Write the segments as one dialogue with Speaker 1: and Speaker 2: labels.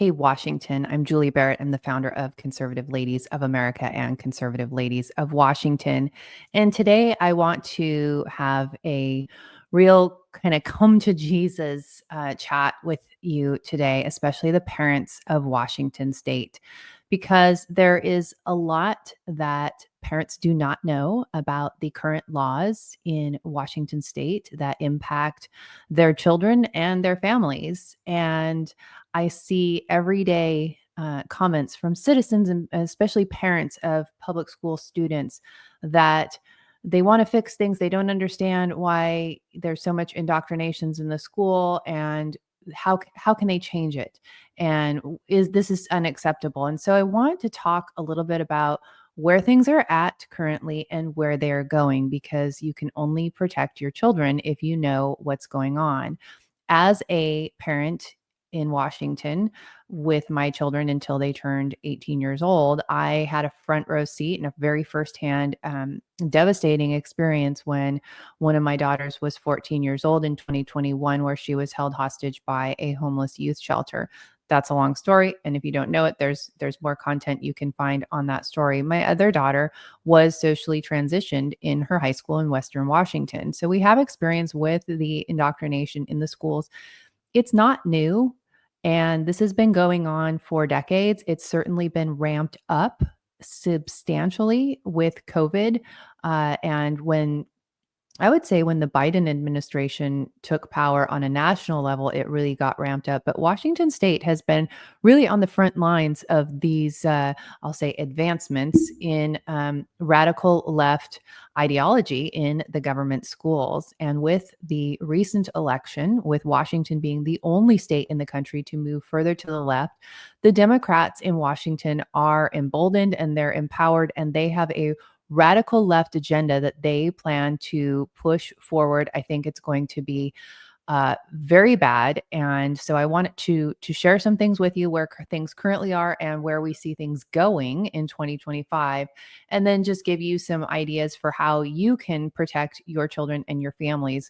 Speaker 1: Hey, Washington. I'm Julie Barrett. I'm the founder of Conservative Ladies of America and Conservative Ladies of Washington. And today I want to have a real kind of come to Jesus chat with you today, especially the parents of Washington State, because there is a lot that parents do not know about the current laws in Washington State that impact their children and their families. And I see everyday comments from citizens and especially parents of public school students that they want to fix things. They don't understand why there's so much indoctrinations in the school and how can they change it? And is this is unacceptable? And so I want to talk a little bit about where things are at currently and where they are going, because you can only protect your children if you know what's going on. As a parent in Washington with my children until they turned 18 years old, I had a front row seat and a very firsthand devastating experience when one of my daughters was 14 years old in 2021, where she was held hostage by a homeless youth shelter. That's a long story, and if you don't know it, there's more content you can find on that story. My other daughter was socially transitioned in her high school in Western Washington. So we have experience with the indoctrination in the schools. It's not new, and this has been going on for decades. It's certainly been ramped up substantially with COVID. And when I would say when the Biden administration took power on a national level, it really got ramped up. But Washington State has been really on the front lines of these, I'll say, advancements in radical left ideology in the government schools. And with the recent election, with Washington being the only state in the country to move further to the left, the Democrats in Washington are emboldened and they're empowered, and they have a radical left agenda that they plan to push forward. I think it's going to be very bad. And so I wanted to share some things with you where things currently are and where we see things going in 2025, and then just give you some ideas for how you can protect your children and your families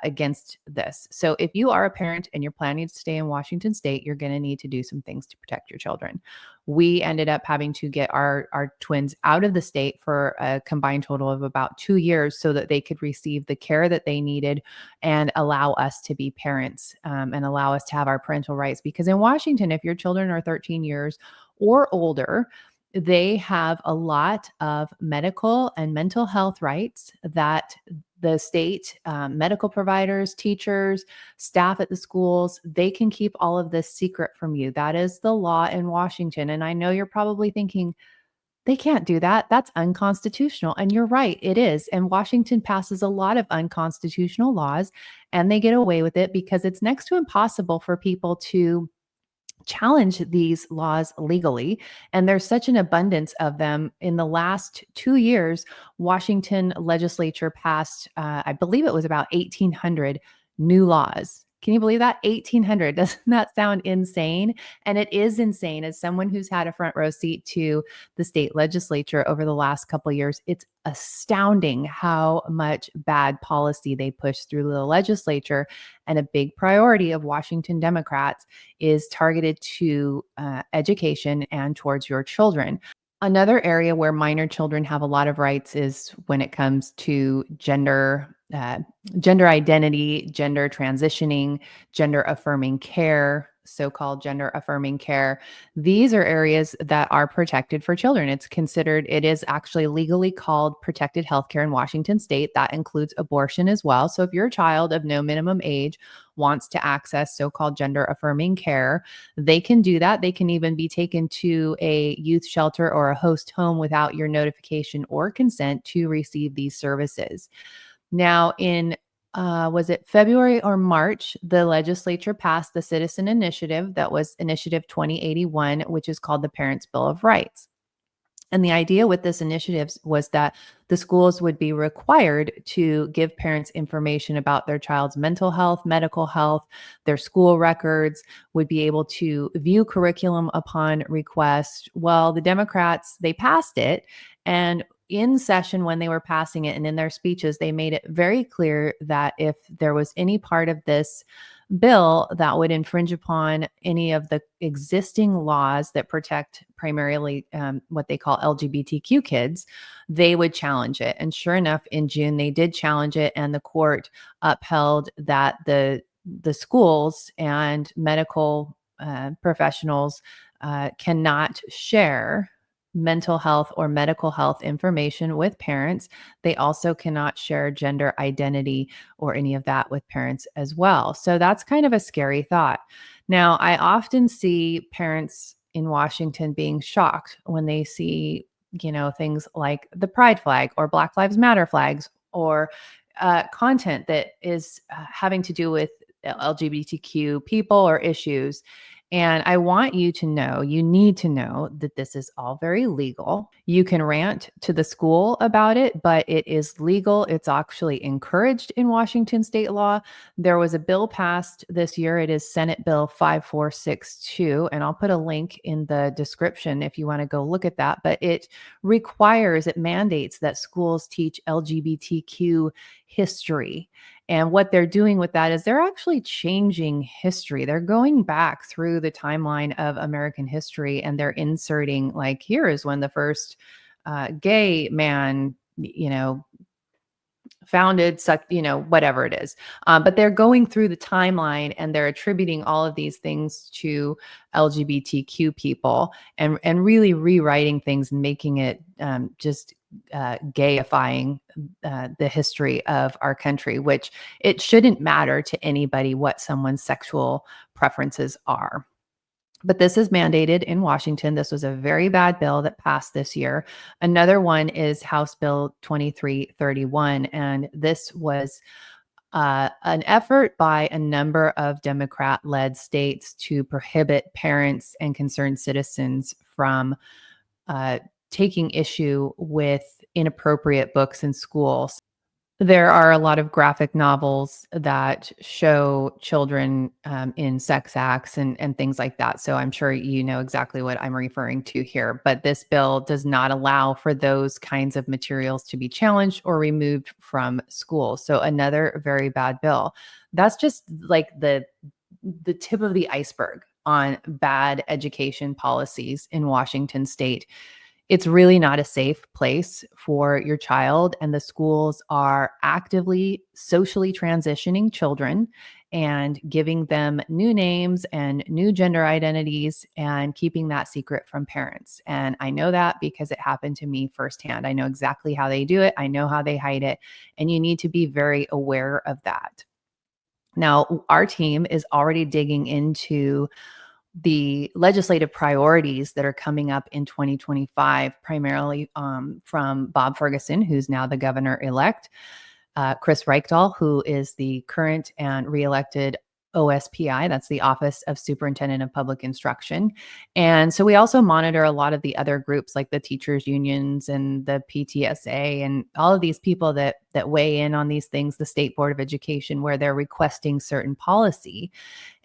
Speaker 1: against this. So if you are a parent and you're planning to stay in Washington State, you're going to need to do some things to protect your children. We ended up having to get our twins out of the state for a combined total of about 2 years so that they could receive the care that they needed and allow us to be parents, and allow us to have our parental rights. Because in Washington, if your children are 13 years or older, they have a lot of medical and mental health rights that the state, medical providers, teachers, staff at the schools, they can keep all of this secret from you. That is the law in Washington. And I know you're probably thinking, they can't do that. That's unconstitutional. And you're right, it is. And Washington passes a lot of unconstitutional laws, and they get away with it because it's next to impossible for people to challenge these laws legally. And there's such an abundance of them. In the last 2 years, Washington legislature passed, I believe it was about 1,800 new laws. Can you believe that? 1,800. Doesn't that sound insane? And it is insane. As someone who's had a front row seat to the state legislature over the last couple of years, it's astounding how much bad policy they push through the legislature. And a big priority of Washington Democrats is targeted to education and towards your children. Another area where minor children have a lot of rights is when it comes to gender identity, gender transitioning, gender affirming care, so-called gender affirming care. These are areas that are protected for children. It is actually legally called protected healthcare in Washington State. That includes abortion as well. So if your child of no minimum age wants to access so-called gender affirming care, they can do that. They can even be taken to a youth shelter or a host home without your notification or consent to receive these services. Now, in was it February or March, the legislature passed the citizen initiative that was Initiative 2081, which is called the Parents' Bill of Rights. And the idea with this initiative was that the schools would be required to give parents information about their child's mental health, medical health, their school records, would be able to view curriculum upon request. Well, the Democrats, they passed it. And in session when they were passing it and in their speeches, they made it very clear that if there was any part of this bill that would infringe upon any of the existing laws that protect primarily what they call LGBTQ kids, they would challenge it. And sure enough, in June, they did challenge it, and the court upheld that the schools and medical professionals cannot share mental health or medical health information with parents. They also cannot share gender identity or any of that with parents as well. So that's kind of a scary thought. Now, I often see parents in Washington being shocked when they see, things like the pride flag or Black Lives Matter flags or content that is having to do with LGBTQ people or issues. And I want you to know, you need to know that this is all very legal. You can rant to the school about it, but it is legal. It's actually encouraged in Washington state law. There was a bill passed this year. It is Senate Bill 5462, and I'll put a link in the description if you want to go look at that. But it mandates that schools teach LGBTQ history. And what they're doing with that is they're actually changing history. They're going back through the timeline of American history, and they're inserting, like, here is when the first gay man, founded such, whatever it is. But they're going through the timeline and they're attributing all of these things to LGBTQ people and really rewriting things and making it just gayifying the history of our country, which it shouldn't matter to anybody what someone's sexual preferences are. But this is mandated in Washington. This was a very bad bill that passed this year. Another one is House Bill 2331. And this was an effort by a number of Democrat-led states to prohibit parents and concerned citizens from taking issue with inappropriate books in schools. There are a lot of graphic novels that show children in sex acts and things like that. So I'm sure you know exactly what I'm referring to here. But this bill does not allow for those kinds of materials to be challenged or removed from schools. So another very bad bill. That's just like the tip of the iceberg on bad education policies in Washington state. It's really not a safe place for your child, and the schools are actively socially transitioning children and giving them new names and new gender identities and keeping that secret from parents. And I know that because it happened to me firsthand. I know exactly how they do it. I know how they hide it, and you need to be very aware of that. Now, our team is already digging into the legislative priorities that are coming up in 2025, primarily from Bob Ferguson, who's now the governor-elect, Chris Reichdahl, who is the current and reelected OSPI, that's the Office of Superintendent of Public Instruction. And so we also monitor a lot of the other groups like the teachers unions and the PTSA and all of these people that weigh in on these things, the State Board of Education, where they're requesting certain policy.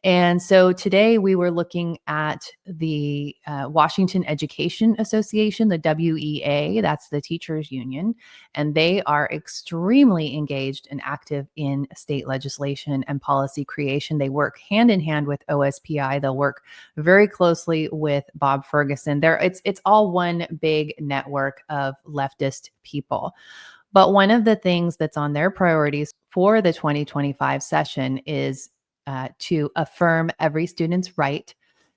Speaker 1: And so today we were looking at the Washington Education Association, the WEA, that's the teachers union, and they are extremely engaged and active in state legislation and policy creation. They work hand in hand with OSPI. They'll work very closely with Bob Ferguson. It's all one big network of leftist people. But one of the things that's on their priorities for the 2025 session is to affirm every student's right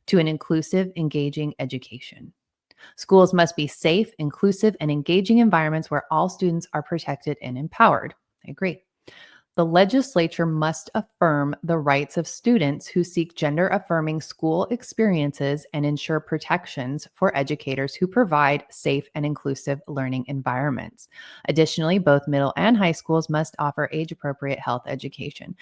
Speaker 1: to an inclusive, engaging education. Schools must be safe, inclusive, and engaging environments where all students are protected and empowered. I agree. The legislature must affirm the rights of students who seek gender-affirming school experiences and ensure protections for educators who provide safe and inclusive learning environments. Additionally, both middle and high schools must offer age-appropriate health education.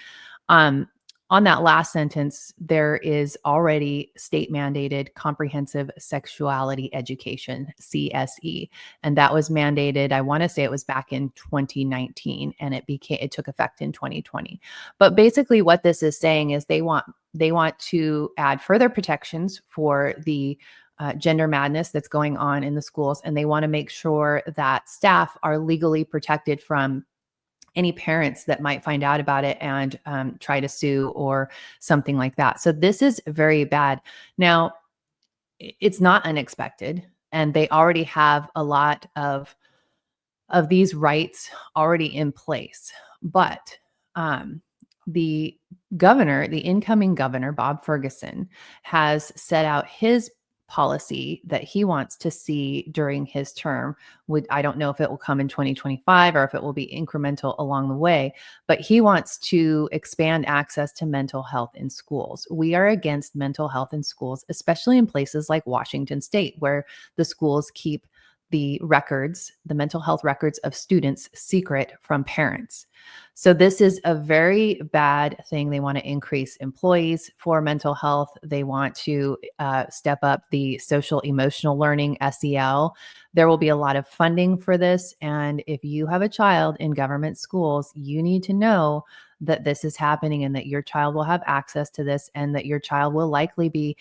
Speaker 1: On that last sentence, there is already state mandated comprehensive sexuality education, CSE, and that was mandated. I want to say it was back in 2019, and it took effect in 2020. But basically, what this is saying is they want to add further protections for the gender madness that's going on in the schools, and they want to make sure that staff are legally protected from any parents that might find out about it and try to sue or something like that. So this is very bad. Now, it's not unexpected, and they already have a lot of these rights already in place. But the governor, the incoming governor, Bob Ferguson, has set out his policy that he wants to see during his term. I don't know if it will come in 2025 or if it will be incremental along the way, but he wants to expand access to mental health in schools. We are against mental health in schools, especially in places like Washington State, where the schools keep the records, the mental health records of students secret from parents. So this is a very bad thing. They want to increase employees for mental health. They want to step up the social emotional learning, SEL. There will be a lot of funding for this. And if you have a child in government schools, you need to know that this is happening and that your child will have access to this, and that your child will likely be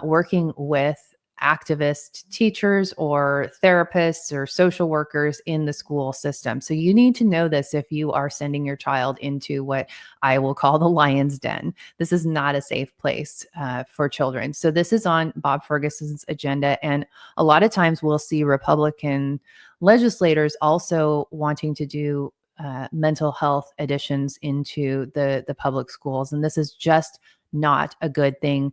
Speaker 1: working with activist teachers or therapists or social workers in the school system. So you need to know this if you are sending your child into what I will call the lion's den. This is not a safe place for children. So this is on Bob Ferguson's agenda. And a lot of times we'll see Republican legislators also wanting to do mental health additions into the public schools. And this is just not a good thing.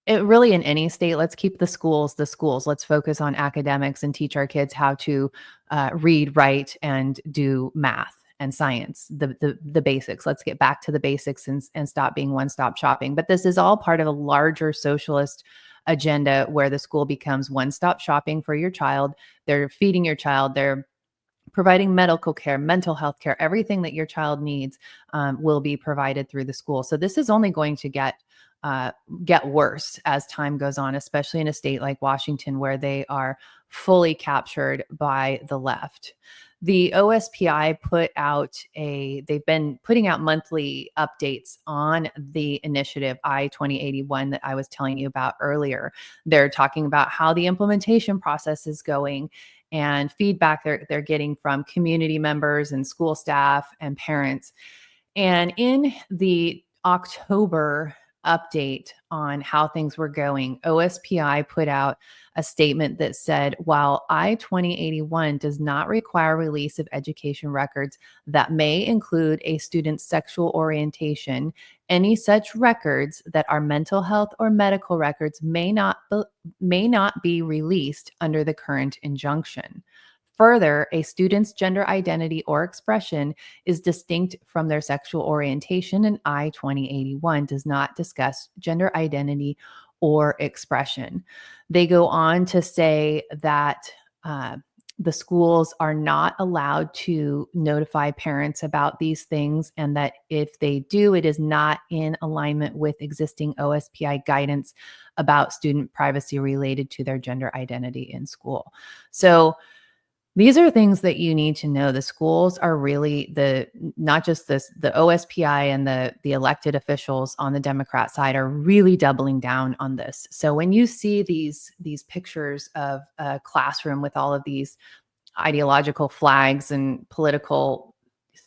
Speaker 1: Really, in any state, let's keep the schools the schools. Let's focus on academics and teach our kids how to read, write, and do math and science, the basics. Let's get back to the basics and stop being one-stop shopping. But this is all part of a larger socialist agenda where the school becomes one-stop shopping for your child. They're feeding your child. They're providing medical care, mental health care, everything that your child needs will be provided through the school. So this is only going to get worse as time goes on, especially in a state like Washington, where they are fully captured by the left. The OSPI they've been putting out monthly updates on the initiative I-2081 that I was telling you about earlier. They're talking about how the implementation process is going and feedback they're getting from community members and school staff and parents. And in the October update on how things were going, OSPI put out a statement that said, while I-2081 does not require release of education records that may include a student's sexual orientation, any such records that are mental health or medical records may not be released under the current injunction. Further, a student's gender identity or expression is distinct from their sexual orientation, and I-2081 does not discuss gender identity or expression. They go on to say that the schools are not allowed to notify parents about these things, and that if they do, it is not in alignment with existing OSPI guidance about student privacy related to their gender identity in school. So these are things that you need to know. The schools are really not just the OSPI and the elected officials on the Democrat side are really doubling down on this. So when you see these pictures of a classroom with all of these ideological flags and political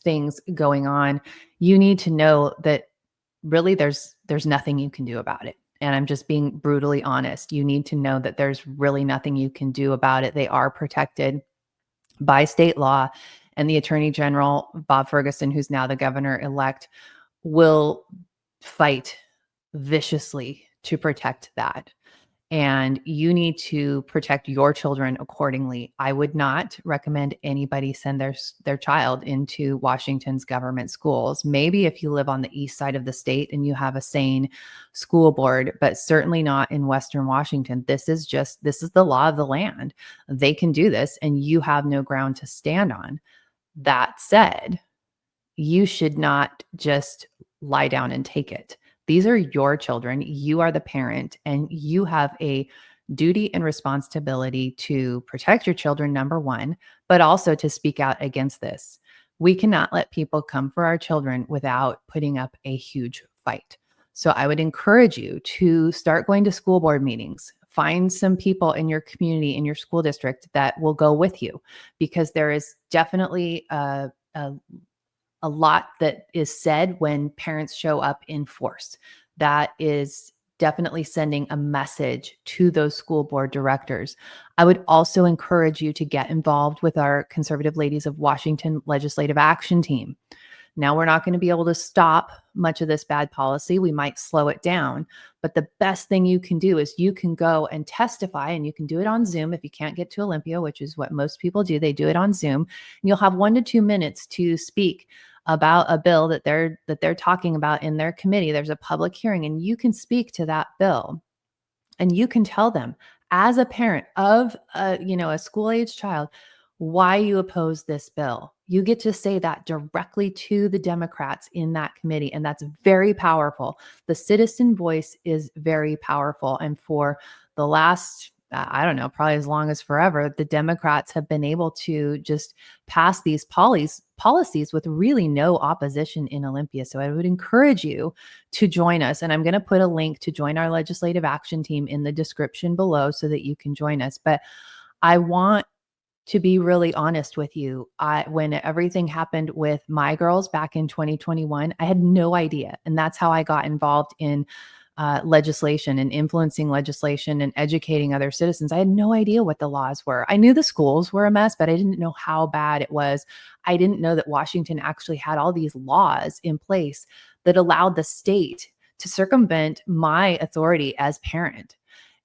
Speaker 1: things going on, you need to know that really there's nothing you can do about it. And I'm just being brutally honest. You need to know that there's really nothing you can do about it. They are protected by state law, and the Attorney General, Bob Ferguson, who's now the governor-elect, will fight viciously to protect that. And you need to protect your children accordingly. I would not recommend anybody send their child into Washington's government schools. Maybe if you live on the east side of the state and you have a sane school board, but certainly not in Western Washington. This is the law of the land. They can do this, and you have no ground to stand on. That said, you should not just lie down and take it. These are your children. You are the parent, and you have a duty and responsibility to protect your children, number one, but also to speak out against this. We cannot let people come for our children without putting up a huge fight. So I would encourage you to start going to school board meetings, find some people in your community, in your school district that will go with you, because there is definitely a lot that is said when parents show up in force. That is definitely sending a message to those school board directors. I would also encourage you to get involved with our Conservative Ladies of Washington Legislative Action Team. Now, we're not going to be able to stop much of this bad policy. We might slow it down, but the best thing you can do is you can go and testify, and you can do it on Zoom if you can't get to Olympia, which is what most people do. They do it on Zoom, and you'll have 1 to 2 minutes to speak about a bill that they're talking about in their committee. There's a public hearing, and you can speak to that bill. And you can tell them, as a parent of a school-age child, why you oppose this bill. You get to say that directly to the Democrats in that committee, and that's very powerful. The citizen voice is very powerful. And for the last, I don't know, probably as long as forever, the Democrats have been able to just pass these policies with really no opposition in Olympia. So I would encourage you to join us. And I'm going to put a link to join our legislative action team in the description below so that you can join us. But I want to be really honest with you, when everything happened with my girls back in 2021, I had no idea. And that's how I got involved in legislation and influencing legislation and educating other citizens. I had no idea what the laws were. I knew the schools were a mess, but I didn't know how bad it was. I didn't know that Washington actually had all these laws in place that allowed the state to circumvent my authority as parent.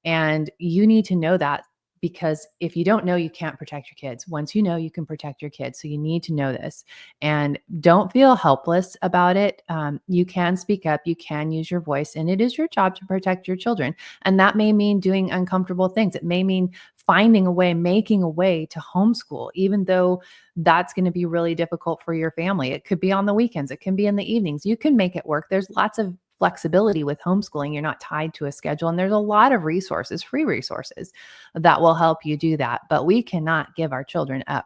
Speaker 1: And you need to know that, because if you don't know, you can't protect your kids. Once you know, you can protect your kids. So you need to know this, and don't feel helpless about it. You can speak up, you can use your voice, and it is your job to protect your children. And that may mean doing uncomfortable things. It may mean finding a way, making a way to homeschool, even though that's going to be really difficult for your family. It could be on the weekends. It can be in the evenings. You can make it work. There's lots of flexibility with homeschooling. You're not tied to a schedule, and there's a lot of resources, free resources, that will help you do that. But we cannot give our children up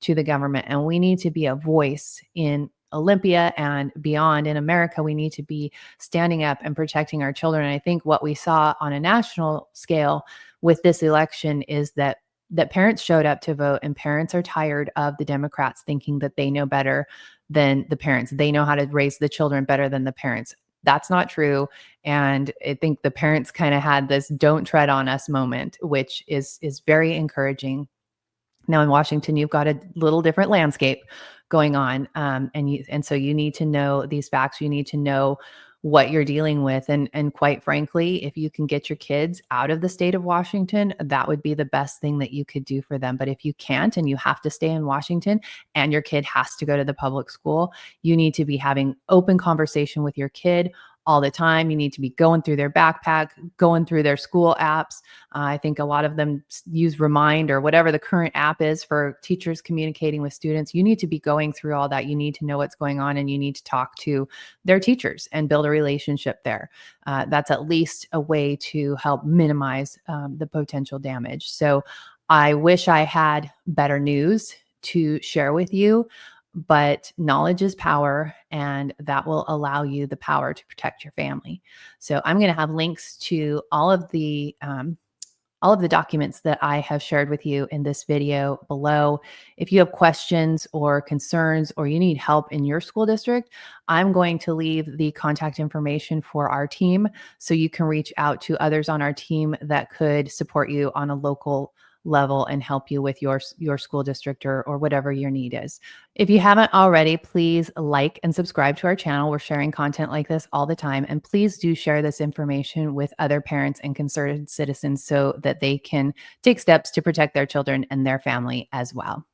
Speaker 1: to the government, and we need to be a voice in Olympia and beyond in America. We need to be standing up and protecting our children. And I think what we saw on a national scale with this election is that parents showed up to vote, and parents are tired of the Democrats thinking that they know better than the parents. They know how to raise the children better than the parents. That's not true. And I think the parents kind of had this "don't tread on us" moment, which is very encouraging. Now in Washington, you've got a little different landscape going on. And so you need to know these facts. You need to know what you're dealing with. And quite frankly, if you can get your kids out of the state of Washington, that would be the best thing that you could do for them. But if you can't, and you have to stay in Washington, and your kid has to go to the public school, you need to be having open conversation with your kid all the time. You need to be going through their backpack, going through their school apps. I think a lot of them use Remind or whatever the current app is for teachers communicating with students. You need to be going through all that. You need to know what's going on, and you need to talk to their teachers and build a relationship there. That's at least a way to help minimize the potential damage. So I wish I had better news to share with you, but knowledge is power, and that will allow you the power to protect your family. So I'm going to have links to all of the documents that I have shared with you in this video below. If you have questions or concerns, or you need help in your school district, I'm going to leave the contact information for our team, so you can reach out to others on our team that could support you on a local level and help you with your school district or whatever your need is. If you haven't already, please like and subscribe to our channel. We're sharing content like this all the time. And please do share this information with other parents and concerned citizens so that they can take steps to protect their children and their family as well.